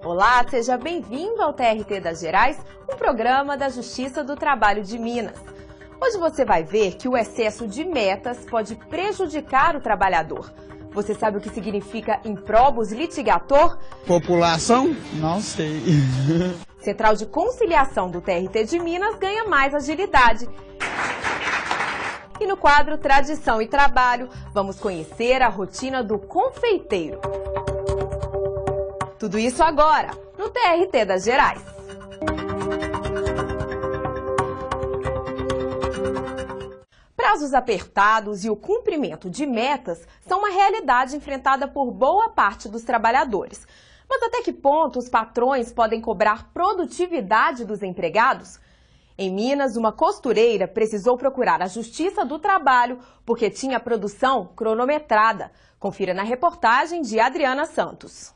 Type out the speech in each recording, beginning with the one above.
Olá, seja bem-vindo ao TRT das Gerais, um programa da Justiça do Trabalho de Minas. Hoje você vai ver que o excesso de metas pode prejudicar o trabalhador. Você sabe o que significa improbus litigator? População? Não sei. Central de Conciliação do TRT de Minas ganha mais agilidade. E no quadro Tradição e Trabalho, vamos conhecer a rotina do confeiteiro. Tudo isso agora, no TRT das Gerais. Prazos apertados e o cumprimento de metas são uma realidade enfrentada por boa parte dos trabalhadores. Mas até que ponto os patrões podem cobrar produtividade dos empregados? Em Minas, uma costureira precisou procurar a Justiça do Trabalho porque tinha produção cronometrada. Confira na reportagem de Adriana Santos.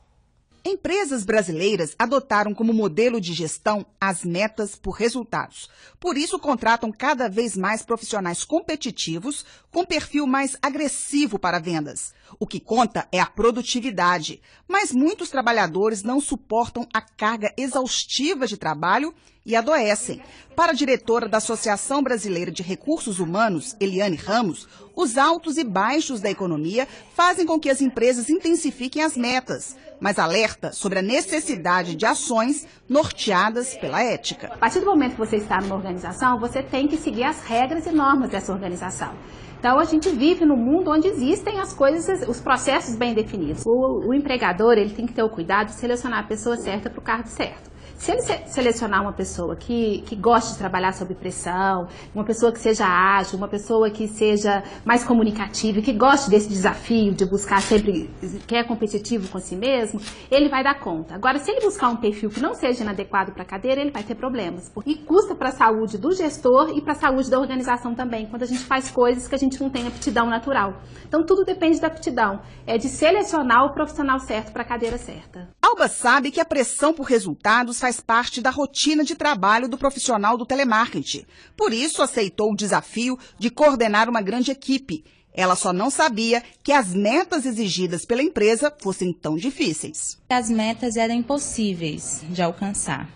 Empresas brasileiras adotaram como modelo de gestão as metas por resultados. Por isso, contratam cada vez mais profissionais competitivos com perfil mais agressivo para vendas. O que conta é a produtividade, mas muitos trabalhadores não suportam a carga exaustiva de trabalho e adoecem. Para a diretora da Associação Brasileira de Recursos Humanos, Eliane Ramos, os altos e baixos da economia fazem com que as empresas intensifiquem as metas, mas alerta sobre a necessidade de ações norteadas pela ética. A partir do momento que você está numa organização, você tem que seguir as regras e normas dessa organização. Então, a gente vive num mundo onde existem as coisas, os processos bem definidos. O empregador, ele tem que ter o cuidado de selecionar a pessoa certa para o cargo certo. Se ele selecionar uma pessoa que goste de trabalhar sob pressão, uma pessoa que seja ágil, uma pessoa que seja mais comunicativa, que goste desse desafio de buscar sempre, que é competitivo com si mesmo, ele vai dar conta. Agora, se ele buscar um perfil que não seja inadequado para a cadeira, ele vai ter problemas. E custa para a saúde do gestor e para a saúde da organização também, quando a gente faz coisas que a gente não tem aptidão natural. Então, tudo depende da aptidão. É de selecionar o profissional certo para a cadeira certa. Alba sabe que a pressão por resultados faz parte da rotina de trabalho do profissional do telemarketing. Por isso, aceitou o desafio de coordenar uma grande equipe. Ela só não sabia que as metas exigidas pela empresa fossem tão difíceis. As metas eram impossíveis de alcançar.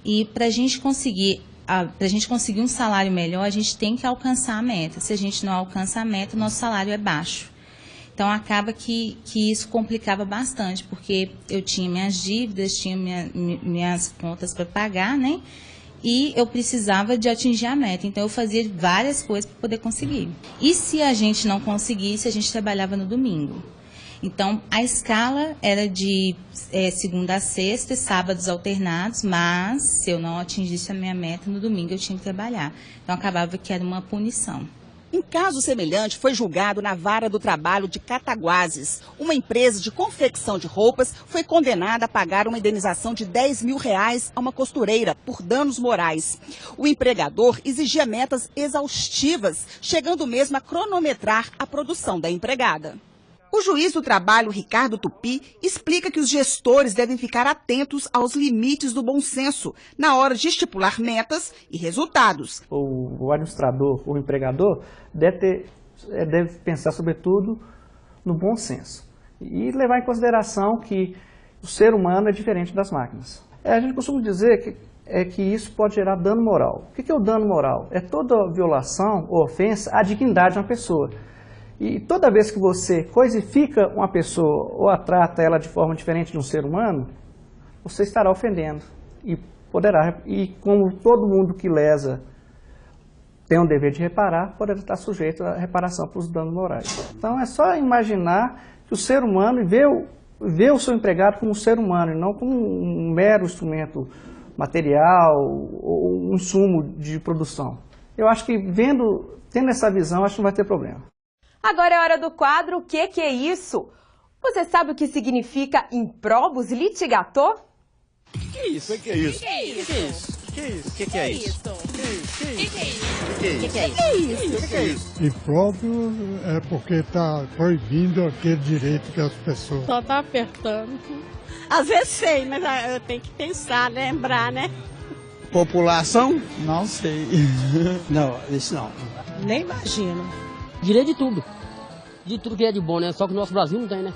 E para a gente conseguir um salário melhor, a gente tem que alcançar a meta. Se a gente não alcança a meta, o nosso salário é baixo. Então, acaba que isso complicava bastante, porque eu tinha minhas dívidas, tinha minhas contas para pagar, né? E eu precisava de atingir a meta. Então, eu fazia várias coisas para poder conseguir. E se a gente não conseguisse, a gente trabalhava no domingo. Então, a escala era de segunda a sexta, sábados alternados, mas se eu não atingisse a minha meta, no domingo eu tinha que trabalhar. Então, acabava que era uma punição. Um caso semelhante foi julgado na Vara do Trabalho de Cataguases. Uma empresa de confecção de roupas foi condenada a pagar uma indenização de R$10 mil a uma costureira por danos morais. O empregador exigia metas exaustivas, chegando mesmo a cronometrar a produção da empregada. O juiz do trabalho, Ricardo Tupi, explica que os gestores devem ficar atentos aos limites do bom senso na hora de estipular metas e resultados. O administrador, o empregador, deve pensar, sobretudo, no bom senso e levar em consideração que o ser humano é diferente das máquinas. A gente costuma dizer que isso pode gerar dano moral. O que é o dano moral? É toda violação ou ofensa à dignidade de uma pessoa. E toda vez que você coisifica uma pessoa ou a trata ela de forma diferente de um ser humano, você estará ofendendo e como todo mundo que lesa tem um dever de reparar, poderá estar sujeito à reparação pelos danos morais. Então é só imaginar que o ser humano vê o seu empregado como um ser humano e não como um mero instrumento material ou um insumo de produção. Eu acho que tendo essa visão, acho que não vai ter problema. Agora é hora do quadro O que é isso? Você sabe o que significa improbus litigator? Que é isso? Que é isso? Que é isso? Que é isso? Que é isso? Que é isso? Que é isso? Impróprio é porque está proibindo aquele direito que as pessoas... Só tá apertando. Às vezes sei, mas eu tenho que pensar, lembrar, né? População? Não sei. Não, isso não. Nem imagino. Direito de tudo. De tudo que é de bom, né? Só que o nosso Brasil não tem, né?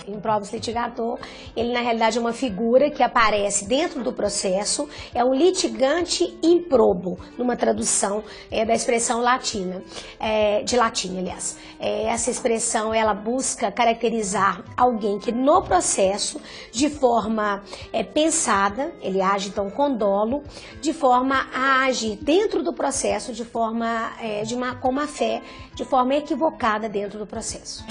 Improbus litigator, ele na realidade é uma figura que aparece dentro do processo, é um litigante improbo, numa tradução da expressão latina, de latim, aliás. Essa expressão, ela busca caracterizar alguém que no processo, de forma pensada, ele age então com dolo, de forma a agir dentro do processo, de forma, com má fé, de forma equivocada dentro do processo.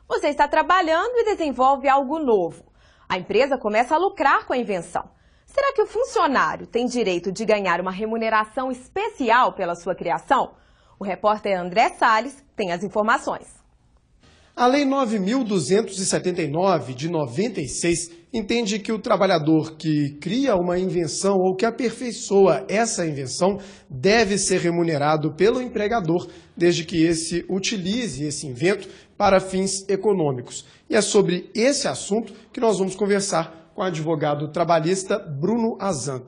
Você está trabalhando e desenvolve algo novo. A empresa começa a lucrar com a invenção. Será que o funcionário tem direito de ganhar uma remuneração especial pela sua criação? O repórter André Salles tem as informações. A Lei 9.279, de 96, entende que o trabalhador que cria uma invenção ou que aperfeiçoa essa invenção deve ser remunerado pelo empregador, desde que esse utilize esse invento para fins econômicos. E é sobre esse assunto que nós vamos conversar com o advogado trabalhista Bruno Azan.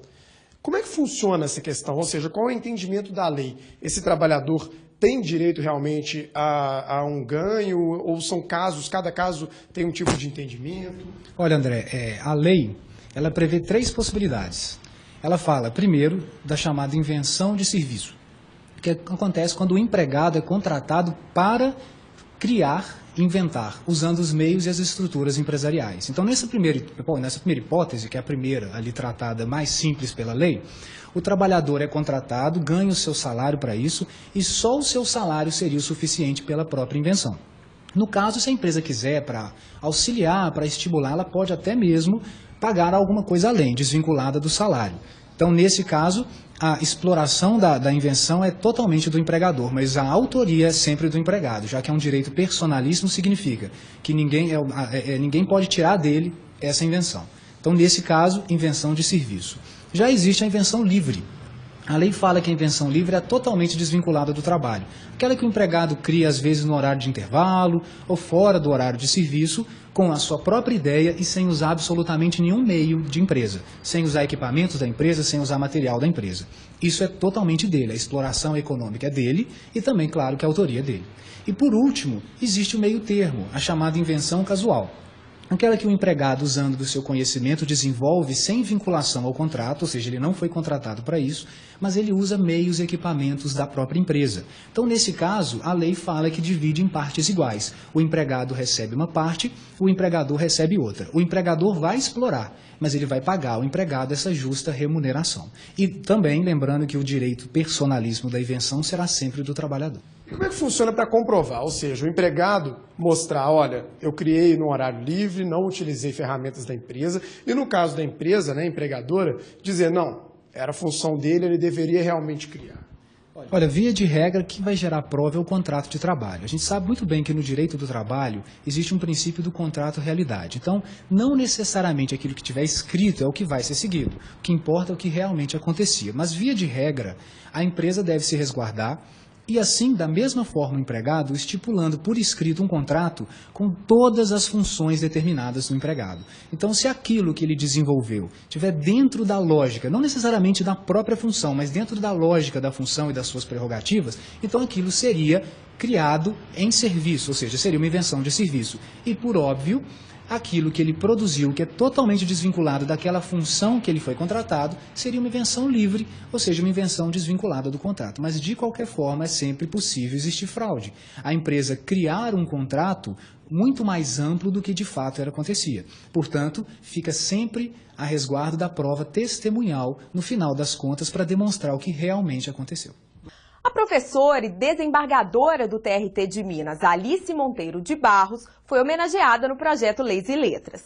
Como é que funciona essa questão? Ou seja, qual é o entendimento da lei? Esse trabalhador tem direito realmente a um ganho ou são casos, cada caso tem um tipo de entendimento? Olha, André, a lei ela prevê 3 possibilidades. Ela fala, primeiro, da chamada invenção de serviço, que acontece quando o empregado é contratado para criar, inventar, usando os meios e as estruturas empresariais. Então, nessa primeira hipótese, que é a primeira ali tratada mais simples pela lei, o trabalhador é contratado, ganha o seu salário para isso e só o seu salário seria o suficiente pela própria invenção. No caso, se a empresa quiser, para auxiliar, para estimular, ela pode até mesmo pagar alguma coisa além, desvinculada do salário. Então, nesse caso, a exploração da invenção é totalmente do empregador, mas a autoria é sempre do empregado, já que é um direito personalíssimo, significa que ninguém pode tirar dele essa invenção. Então, nesse caso, invenção de serviço. Já existe a invenção livre. A lei fala que a invenção livre é totalmente desvinculada do trabalho. Aquela que o empregado cria, às vezes, no horário de intervalo ou fora do horário de serviço, com a sua própria ideia e sem usar absolutamente nenhum meio de empresa, sem usar equipamentos da empresa, sem usar material da empresa. Isso é totalmente dele, a exploração econômica é dele e também, claro, que a autoria é dele. E, por último, existe o meio termo, a chamada invenção casual. Aquela que o empregado, usando do seu conhecimento, desenvolve sem vinculação ao contrato, ou seja, ele não foi contratado para isso, mas ele usa meios e equipamentos da própria empresa. Então, nesse caso, a lei fala que divide em partes iguais. O empregado recebe uma parte, o empregador recebe outra. O empregador vai explorar, mas ele vai pagar ao empregado essa justa remuneração. E também, lembrando que o direito personalíssimo da invenção será sempre do trabalhador. E como é que funciona para comprovar? Ou seja, o empregado mostrar, olha, eu criei no horário livre, não utilizei ferramentas da empresa, e no caso da empresa, né, empregadora, dizer, não, era a função dele, ele deveria realmente criar. Olha, via de regra, que vai gerar prova é o contrato de trabalho. A gente sabe muito bem que no direito do trabalho existe um princípio do contrato-realidade. Então, não necessariamente aquilo que tiver escrito é o que vai ser seguido. O que importa é o que realmente acontecia. Mas, via de regra, a empresa deve se resguardar e assim, da mesma forma, o empregado estipulando por escrito um contrato com todas as funções determinadas do empregado. Então, se aquilo que ele desenvolveu estiver dentro da lógica, não necessariamente da própria função, mas dentro da lógica da função e das suas prerrogativas, então aquilo seria criado em serviço, ou seja, seria uma invenção de serviço. E, por óbvio, aquilo que ele produziu, que é totalmente desvinculado daquela função que ele foi contratado, seria uma invenção livre, ou seja, uma invenção desvinculada do contrato. Mas, de qualquer forma, é sempre possível existir fraude. A empresa criar um contrato muito mais amplo do que de fato acontecia. Portanto, fica sempre a resguardo da prova testemunhal, no final das contas, para demonstrar o que realmente aconteceu. A professora e desembargadora do TRT de Minas, Alice Monteiro de Barros, foi homenageada no projeto Leis e Letras.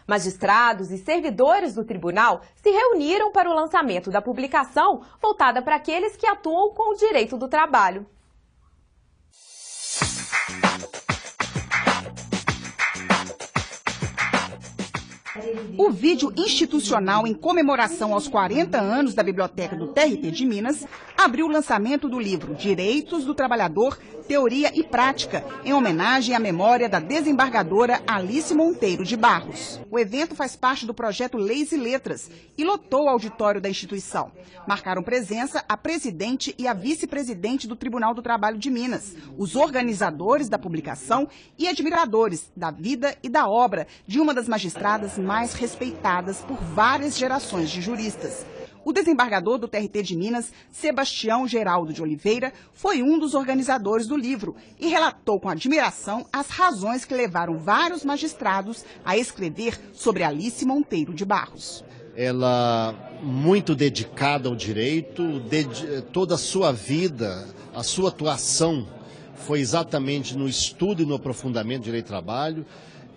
Magistrados e servidores do tribunal se reuniram para o lançamento da publicação voltada para aqueles que atuam com o direito do trabalho. O vídeo institucional em comemoração aos 40 anos da Biblioteca do TRT de Minas abriu o lançamento do livro Direitos do Trabalhador, Teoria e Prática, em homenagem à memória da desembargadora Alice Monteiro de Barros. O evento faz parte do projeto Leis e Letras e lotou o auditório da instituição. Marcaram presença a presidente e a vice-presidente do Tribunal do Trabalho de Minas, os organizadores da publicação e admiradores da vida e da obra de uma das magistradas mais respeitadas por várias gerações de juristas. O desembargador do TRT de Minas, Sebastião Geraldo de Oliveira, foi um dos organizadores do livro e relatou com admiração as razões que levaram vários magistrados a escrever sobre Alice Monteiro de Barros. Ela, muito dedicada ao direito, toda a sua vida, a sua atuação foi exatamente no estudo e no aprofundamento do direito do trabalho,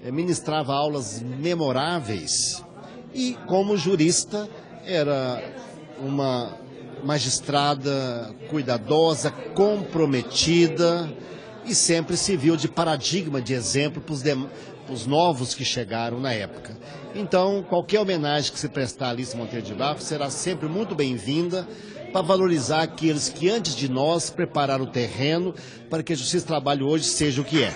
ministrava aulas memoráveis e, como jurista, era uma magistrada cuidadosa, comprometida e sempre serviu de paradigma, de exemplo para os novos que chegaram na época. Então, qualquer homenagem que se prestar a Alice Monteiro de Barros será sempre muito bem-vinda para valorizar aqueles que antes de nós prepararam o terreno para que a Justiça do Trabalho hoje seja o que é.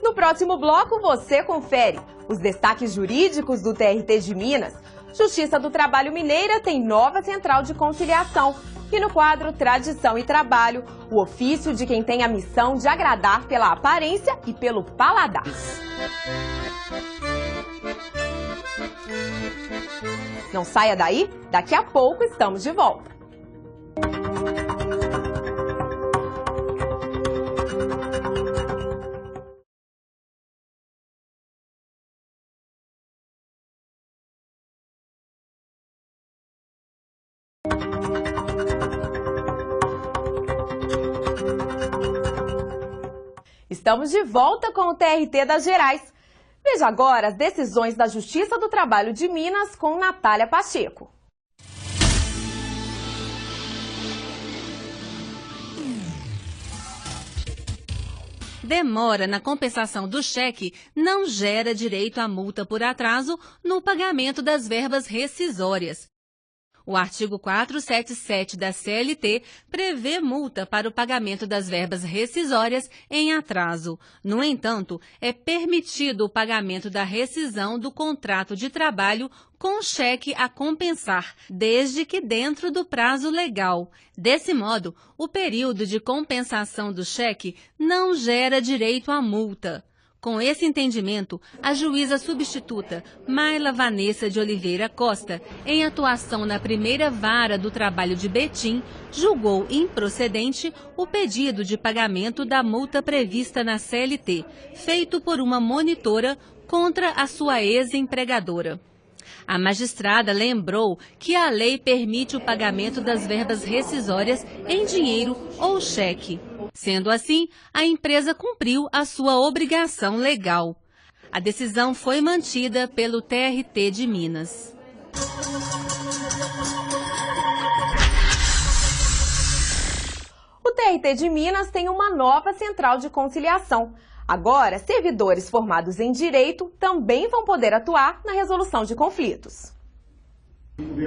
No próximo bloco, você confere os destaques jurídicos do TRT de Minas. Justiça do Trabalho Mineira tem nova central de conciliação. E no quadro Tradição e Trabalho, o ofício de quem tem a missão de agradar pela aparência e pelo paladar. Não saia daí, daqui a pouco estamos de volta. Estamos de volta com o TRT das Gerais. Veja agora as decisões da Justiça do Trabalho de Minas com Natália Pacheco. Demora na compensação do cheque não gera direito à multa por atraso no pagamento das verbas rescisórias. O artigo 477 da CLT prevê multa para o pagamento das verbas rescisórias em atraso. No entanto, é permitido o pagamento da rescisão do contrato de trabalho com cheque a compensar, desde que dentro do prazo legal. Desse modo, o período de compensação do cheque não gera direito à multa. Com esse entendimento, a juíza substituta Mayla Vanessa de Oliveira Costa, em atuação na primeira vara do trabalho de Betim, julgou improcedente o pedido de pagamento da multa prevista na CLT, feito por uma monitora contra a sua ex-empregadora. A magistrada lembrou que a lei permite o pagamento das verbas rescisórias em dinheiro ou cheque. Sendo assim, a empresa cumpriu a sua obrigação legal. A decisão foi mantida pelo TRT de Minas. O TRT de Minas tem uma nova central de conciliação. Agora, servidores formados em direito também vão poder atuar na resolução de conflitos.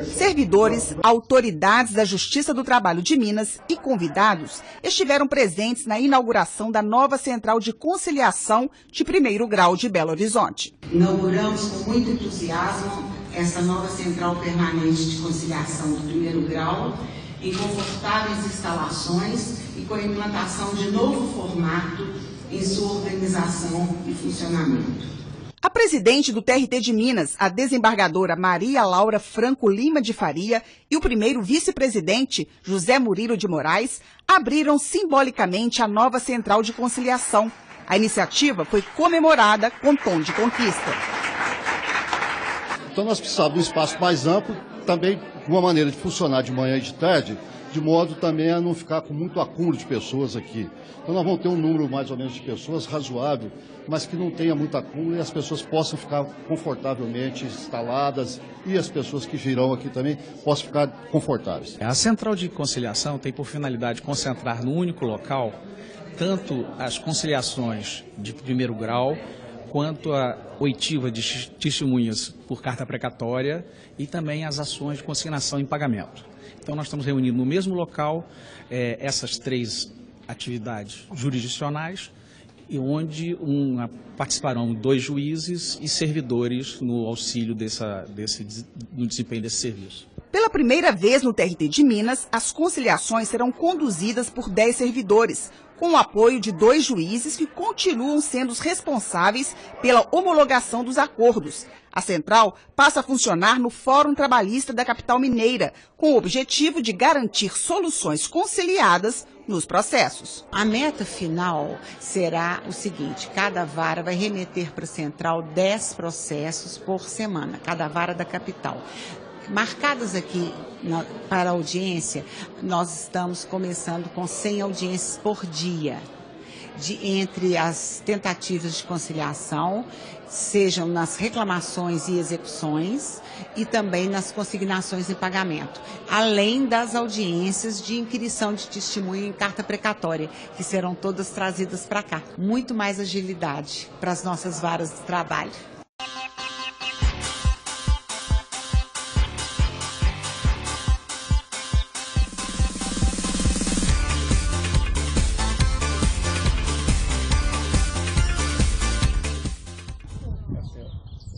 Servidores, autoridades da Justiça do Trabalho de Minas e convidados estiveram presentes na inauguração da nova Central de Conciliação de Primeiro Grau de Belo Horizonte. Inauguramos com muito entusiasmo essa nova Central Permanente de Conciliação do Primeiro Grau, em confortáveis instalações e com a implantação de novo formato em sua organização e funcionamento. A presidente do TRT de Minas, a desembargadora Maria Laura Franco Lima de Faria, e o primeiro vice-presidente, José Murilo de Moraes, abriram simbolicamente a nova Central de Conciliação. A iniciativa foi comemorada com tom de conquista. Então nós precisamos de um espaço mais amplo, também uma maneira de funcionar de manhã e de tarde, de modo também a não ficar com muito acúmulo de pessoas aqui. Então nós vamos ter um número mais ou menos de pessoas razoável, mas que não tenha muito acúmulo e as pessoas possam ficar confortavelmente instaladas e as pessoas que virão aqui também possam ficar confortáveis. A Central de Conciliação tem por finalidade concentrar no único local tanto as conciliações de primeiro grau quanto à oitiva de testemunhas por carta precatória e também as ações de consignação em pagamento. Então, nós estamos reunindo no mesmo local essas 3 atividades jurisdicionais, e onde participarão 2 juízes e servidores no auxílio no desempenho desse serviço. Pela primeira vez no TRT de Minas, as conciliações serão conduzidas por 10 servidores, com o apoio de 2 juízes que continuam sendo os responsáveis pela homologação dos acordos. A central passa a funcionar no Fórum Trabalhista da capital mineira, com o objetivo de garantir soluções conciliadas nos processos. A meta final será o seguinte: cada vara vai remeter para a central 10 processos por semana, cada vara da capital. Marcadas aqui para audiência, nós estamos começando com 100 audiências por dia, entre as tentativas de conciliação, sejam nas reclamações e execuções e também nas consignações em pagamento, além das audiências de inquirição de testemunho em carta precatória, que serão todas trazidas para cá. Muito mais agilidade para as nossas varas de trabalho.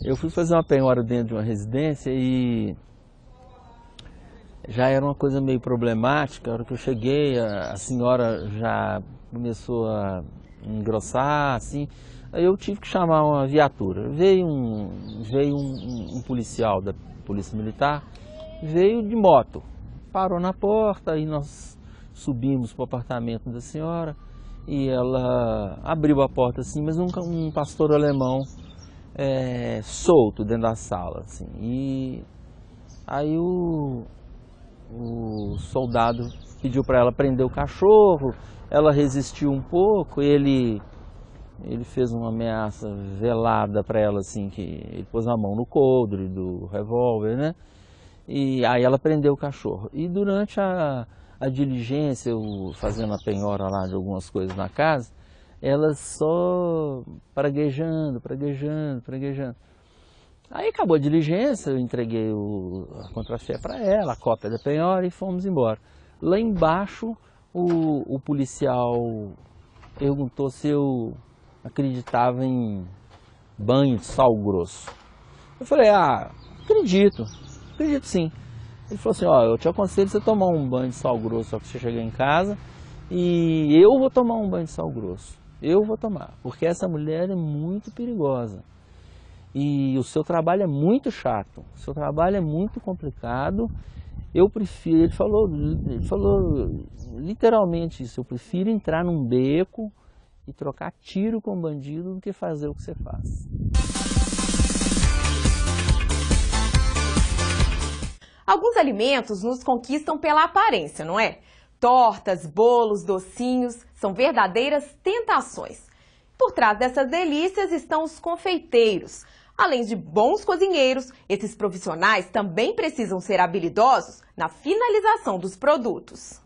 Eu fui fazer uma penhora dentro de uma residência e já era uma coisa meio problemática. A hora que eu cheguei, a senhora já começou a engrossar, assim. Aí eu tive que chamar uma viatura. Veio um policial da Polícia Militar, veio de moto, parou na porta, aí nós subimos para o apartamento da senhora e ela abriu a porta assim, mas um pastor alemão solto dentro da sala, assim. E aí o soldado pediu para ela prender o cachorro, ela resistiu um pouco, ele fez uma ameaça velada para ela, assim, que ele pôs a mão no coldre do revólver, né? E aí ela prendeu o cachorro. E durante a diligência, fazendo a penhora lá de algumas coisas na casa, ela só praguejando. Aí acabou a diligência, eu entreguei a contrafé para ela, a cópia da penhora e fomos embora. Lá embaixo, o policial perguntou se eu acreditava em banho de sal grosso. Eu falei, acredito sim. Ele falou assim, eu te aconselho você tomar um banho de sal grosso só que você chegar em casa, e eu vou tomar um banho de sal grosso. Eu vou tomar, porque essa mulher é muito perigosa. E o seu trabalho é muito chato, o seu trabalho é muito complicado. Eu prefiro, ele falou literalmente isso, eu prefiro entrar num beco e trocar tiro com bandido do que fazer o que você faz. Alguns alimentos nos conquistam pela aparência, não é? Tortas, bolos, docinhos são verdadeiras tentações. Por trás dessas delícias estão os confeiteiros. Além de bons cozinheiros, esses profissionais também precisam ser habilidosos na finalização dos produtos.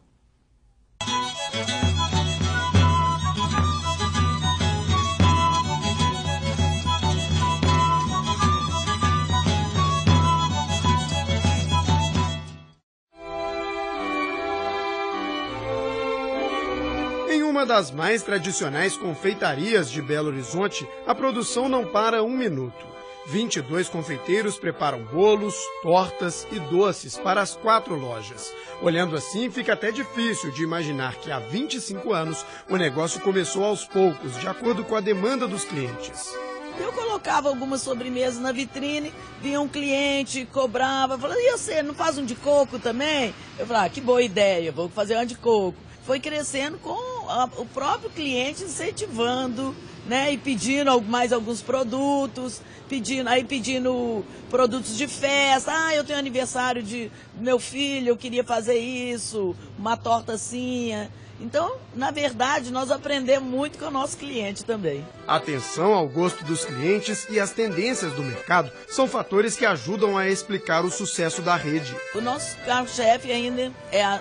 Uma das mais tradicionais confeitarias de Belo Horizonte, a produção não para um minuto. 22 confeiteiros preparam bolos, tortas e doces para as 4 lojas. Olhando assim, fica até difícil de imaginar que há 25 anos o negócio começou aos poucos, de acordo com a demanda dos clientes. Eu colocava algumas sobremesas na vitrine, vinha um cliente, cobrava, falava, e você, não faz um de coco também? Eu falava, que boa ideia, vou fazer um de coco. Foi crescendo com o próprio cliente incentivando, né, e pedindo mais alguns produtos, pedindo produtos de festa. Eu tenho aniversário do meu filho, eu queria fazer isso, uma torta assim. Então, na verdade, nós aprendemos muito com o nosso cliente também. Atenção ao gosto dos clientes e as tendências do mercado são fatores que ajudam a explicar o sucesso da rede. O nosso carro-chefe ainda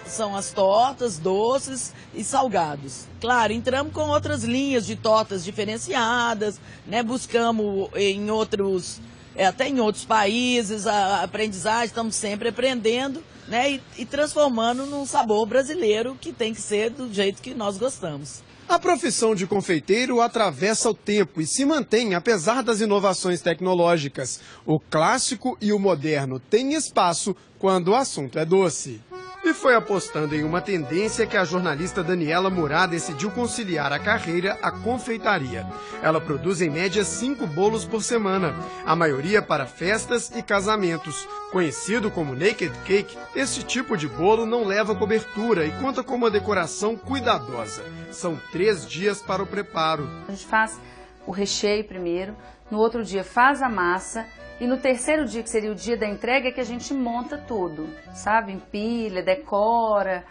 são as tortas, doces e salgados. entramos. Claro, entramos com outras linhas de tortas diferenciadas, né? Buscamos em outros, até em outros países, a aprendizagem, estamos sempre aprendendo, né? E transformando num sabor brasileiro que tem que ser do jeito que nós gostamos. A profissão de confeiteiro atravessa o tempo e se mantém apesar das inovações tecnológicas. O clássico e o moderno têm espaço quando o assunto é doce. E foi apostando em uma tendência que a jornalista Daniela Murat decidiu conciliar a carreira à confeitaria. Ela produz em média 5 bolos por semana, a maioria para festas e casamentos. Conhecido como Naked Cake, este tipo de bolo não leva cobertura e conta com uma decoração cuidadosa. São 3 dias para o preparo. A gente faz o recheio primeiro, no outro dia faz a massa, e no terceiro dia, que seria o dia da entrega, é que a gente monta tudo, sabe? Empilha, decora.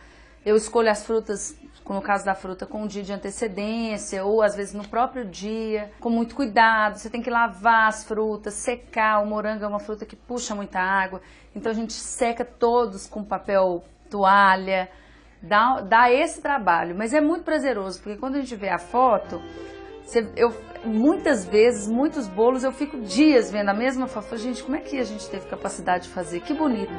Eu escolho as frutas, no caso da fruta, com um dia de antecedência, ou às vezes no próprio dia, com muito cuidado. Você tem que lavar as frutas, secar. O morango é uma fruta que puxa muita água, então a gente seca todos com papel toalha. Dá esse trabalho, mas é muito prazeroso, porque quando a gente vê a foto, muitas vezes, muitos bolos, eu fico dias vendo a mesma foto. Gente, como é que a gente teve capacidade de fazer? Que bonito!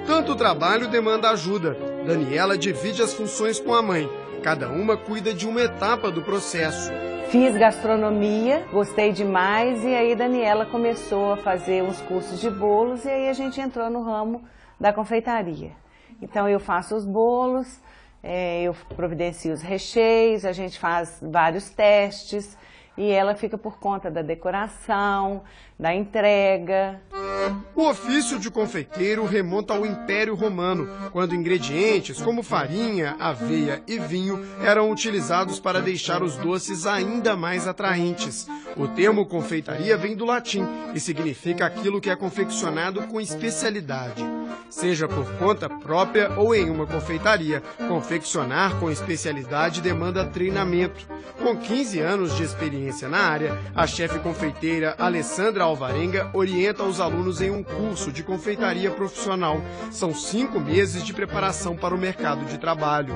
Tanto trabalho demanda ajuda. Daniela divide as funções com a mãe. Cada uma cuida de uma etapa do processo. Fiz gastronomia, gostei demais, e aí Daniela começou a fazer uns cursos de bolos, e aí a gente entrou no ramo da confeitaria. Então eu faço os bolos, eu providencio os recheios, a gente faz vários testes e ela fica por conta da decoração, da entrega. O ofício de confeiteiro remonta ao Império Romano, quando ingredientes como farinha, aveia e vinho eram utilizados para deixar os doces ainda mais atraentes. O termo confeitaria vem do latim e significa aquilo que é confeccionado com especialidade. Seja por conta própria ou em uma confeitaria, confeccionar com especialidade demanda treinamento. Com 15 anos de experiência na área, a chefe confeiteira Alessandra Alvarenga orienta os alunos em um curso de confeitaria profissional. São 5 meses de preparação para o mercado de trabalho.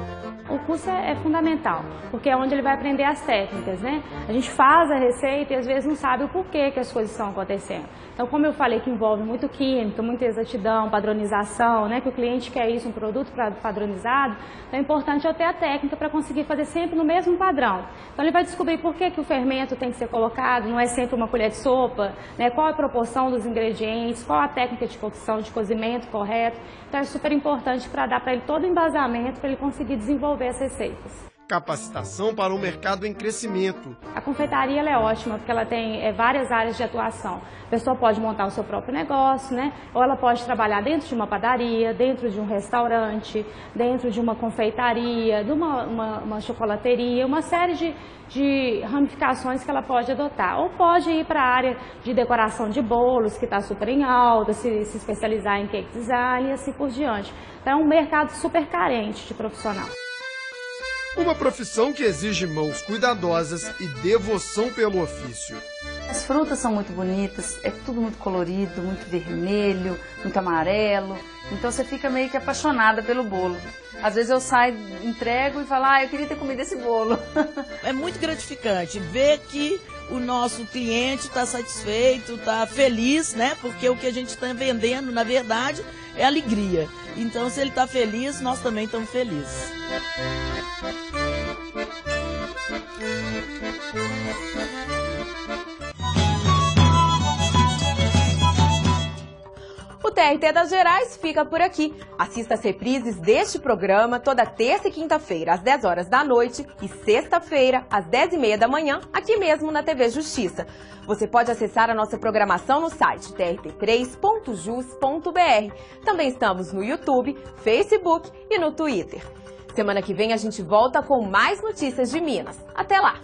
O curso é fundamental, porque é onde ele vai aprender as técnicas, né? A gente faz a receita e às vezes não sabe o porquê que as coisas estão acontecendo. Então, como eu falei que envolve muito química, muita exatidão, padronização, né? Que o cliente quer isso, um produto padronizado, então é importante eu ter a técnica para conseguir fazer sempre no mesmo padrão. Então ele vai descobrir por que o fermento tem que ser colocado, não é sempre uma colher de sopa, né? Qual a proporção dos ingredientes, qual a técnica de cocção, de cozimento correto. Então é super importante para dar para ele todo o embasamento para ele conseguir desenvolver as receitas. Capacitação para um mercado em crescimento. A confeitaria ela é ótima porque ela tem várias áreas de atuação. A pessoa pode montar o seu próprio negócio, né? Ou ela pode trabalhar dentro de uma padaria, dentro de um restaurante, dentro de uma confeitaria, de uma chocolateria, uma série de ramificações que ela pode adotar. Ou pode ir para a área de decoração de bolos, que está super em alta, se especializar em cake design e assim por diante. Então é um mercado super carente de profissional. Uma profissão que exige mãos cuidadosas e devoção pelo ofício. As frutas são muito bonitas, é tudo muito colorido, muito vermelho, muito amarelo. Então você fica meio que apaixonada pelo bolo. Às vezes eu saio, entrego e falo, eu queria ter comido esse bolo. É muito gratificante ver que o nosso cliente está satisfeito, está feliz, né? Porque o que a gente está vendendo, na verdade, é alegria. Então, se ele está feliz, nós também estamos felizes. O TRT das Gerais fica por aqui. Assista as reprises deste programa toda terça e quinta-feira, às 10 horas da noite e sexta-feira, às 10h30 da manhã, aqui mesmo na TV Justiça. Você pode acessar a nossa programação no site trt3.jus.br. Também estamos no YouTube, Facebook e no Twitter. Semana que vem a gente volta com mais notícias de Minas. Até lá!